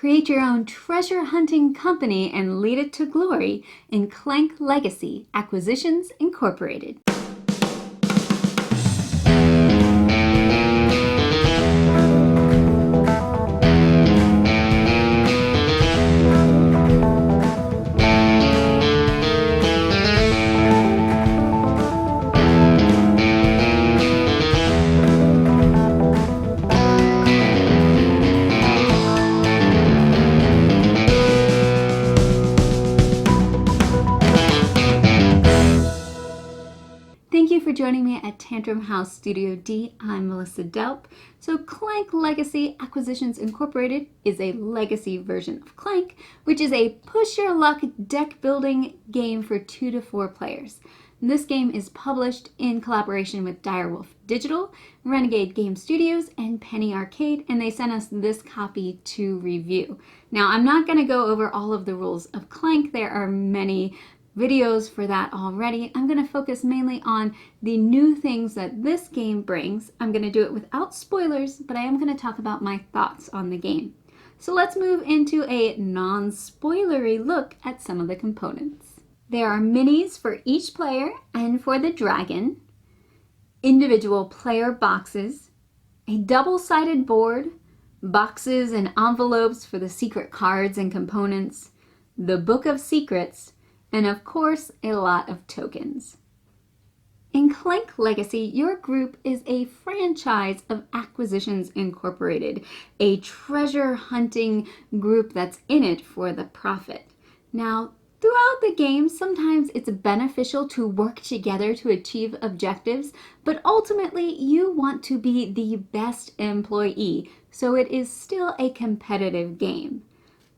Create your own treasure hunting company and lead it to glory in Clank Legacy Acquisitions Incorporated. Thank you for joining me at Tantrum House Studio D. I'm Melissa Delp. So Clank Legacy Acquisitions Incorporated is a legacy version of Clank, which is a push your luck deck building game for 2 to 4 players. This game is published in collaboration with Direwolf Digital, Renegade Game Studios, and Penny Arcade, and they sent us this copy to review. Now, I'm not going to go over all of the rules of Clank. There are many videos for that already. I'm going to focus mainly on the new things that this game brings. I'm going to do it without spoilers, but I am going to talk about my thoughts on the game. So let's move into a non-spoilery look at some of the components. There are minis for each player and for the dragon, individual player boxes, a double-sided board, boxes and envelopes for the secret cards and components, the Book of Secrets, and of course, a lot of tokens. In Clank Legacy, your group is a franchise of Acquisitions Incorporated, a treasure hunting group that's in it for the profit. Now, throughout the game, sometimes it's beneficial to work together to achieve objectives, but ultimately you want to be the best employee, so it is still a competitive game.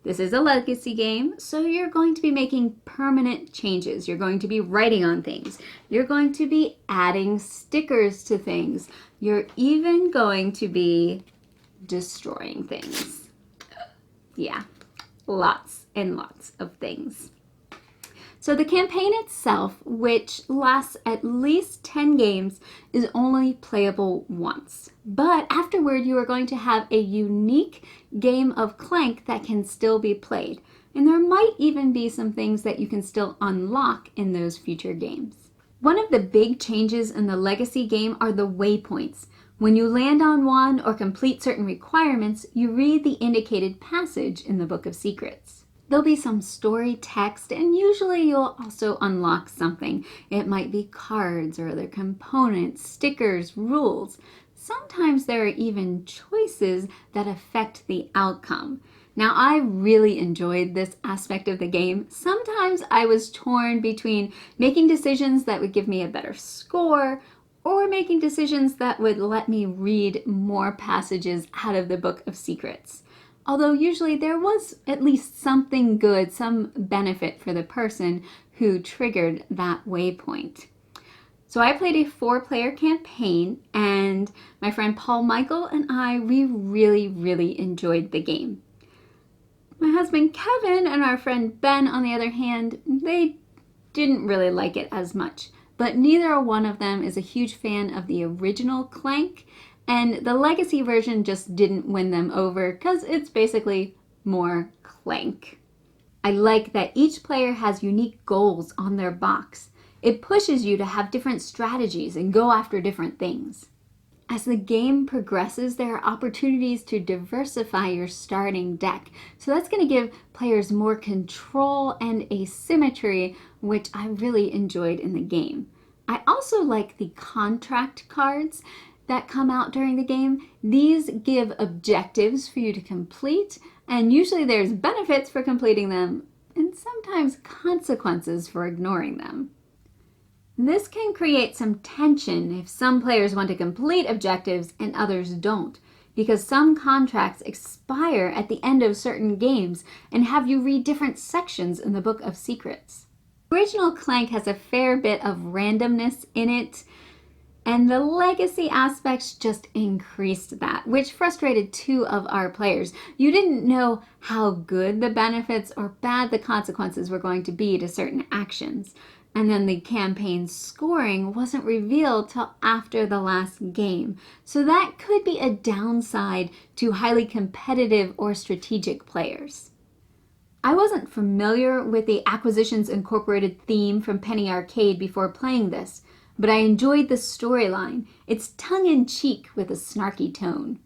This is a legacy game, so you're going to be making permanent changes. You're going to be writing on things. You're going to be adding stickers to things. You're even going to be destroying things. Yeah, lots and lots of things. So the campaign itself, which lasts at least 10 games, is only playable once. But afterward, you are going to have a unique game of Clank that can still be played. And there might even be some things that you can still unlock in those future games. One of the big changes in the Legacy game are the Waypoints. When you land on one or complete certain requirements, you read the indicated passage in the Book of Secrets. There'll be some story text, and usually you'll also unlock something. It might be cards or other components, stickers, rules. Sometimes there are even choices that affect the outcome. Now, I really enjoyed this aspect of the game. Sometimes I was torn between making decisions that would give me a better score or making decisions that would let me read more passages out of the Book of Secrets. Although usually there was at least something good, some benefit for the person who triggered that waypoint. So I played a 4-player campaign, and my friend Paul Michael and we really enjoyed the game. My husband Kevin and our friend Ben, on the other hand, they didn't really like it as much. But neither one of them is a huge fan of the original Clank, and the Legacy version just didn't win them over because it's basically more Clank. I like that each player has unique goals on their box. It pushes you to have different strategies and go after different things. As the game progresses, there are opportunities to diversify your starting deck. So that's going to give players more control and asymmetry, which I really enjoyed in the game. I also like the contract cards that come out during the game. These give objectives for you to complete, and usually there's benefits for completing them, and sometimes consequences for ignoring them. This can create some tension if some players want to complete objectives and others don't, because some contracts expire at the end of certain games and have you read different sections in the Book of Secrets. Original Clank has a fair bit of randomness in it, and the legacy aspects just increased that, which frustrated 2 of our players. You didn't know how good the benefits or bad the consequences were going to be to certain actions. and then the campaign scoring wasn't revealed till after the last game. So that could be a downside to highly competitive or strategic players. I wasn't familiar with the Acquisitions Incorporated theme from Penny Arcade before playing this, but I enjoyed the storyline. It's tongue-in-cheek with a snarky tone.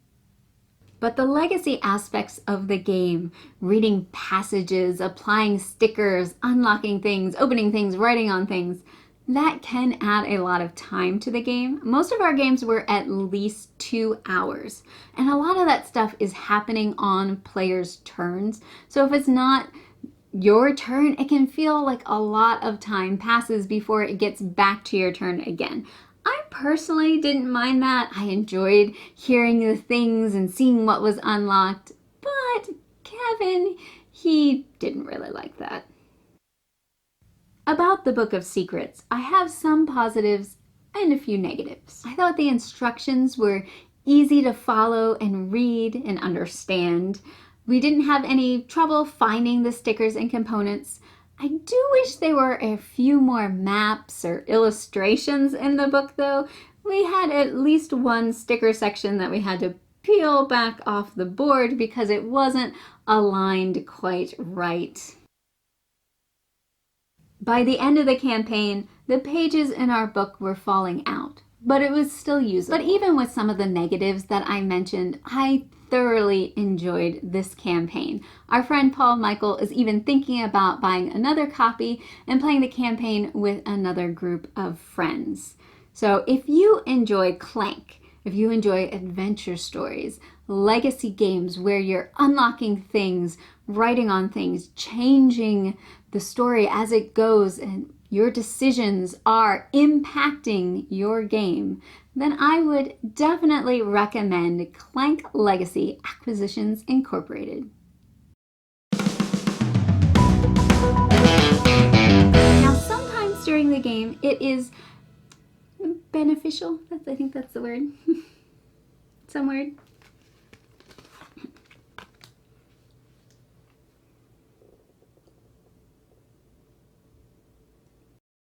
But the legacy aspects of the game, reading passages, applying stickers, unlocking things, opening things, writing on things, that can add a lot of time to the game. Most of our games were at least 2 hours, and a lot of that stuff is happening on players' turns. So if it's not your turn, it can feel like a lot of time passes before it gets back to your turn again. I personally didn't mind that. I enjoyed hearing the things and seeing what was unlocked, but Kevin, he didn't really like that. About the Book of Secrets, I have some positives and a few negatives. I thought the instructions were easy to follow and read and understand. We didn't have any trouble finding the stickers and components. I do wish there were a few more maps or illustrations in the book though. We had at least one sticker section that we had to peel back off the board because it wasn't aligned quite right. By the end of the campaign, the pages in our book were falling out, but it was still usable. But even with some of the negatives that I mentioned, I thoroughly enjoyed this campaign. Our friend Paul Michael is even thinking about buying another copy and playing the campaign with another group of friends. So if you enjoy Clank, if you enjoy adventure stories, legacy games where you're unlocking things, writing on things, changing the story as it goes, and your decisions are impacting your game, then I would definitely recommend Clank Legacy Acquisitions Incorporated. Now, sometimes during the game, it is beneficial. I think that's the word. Some word.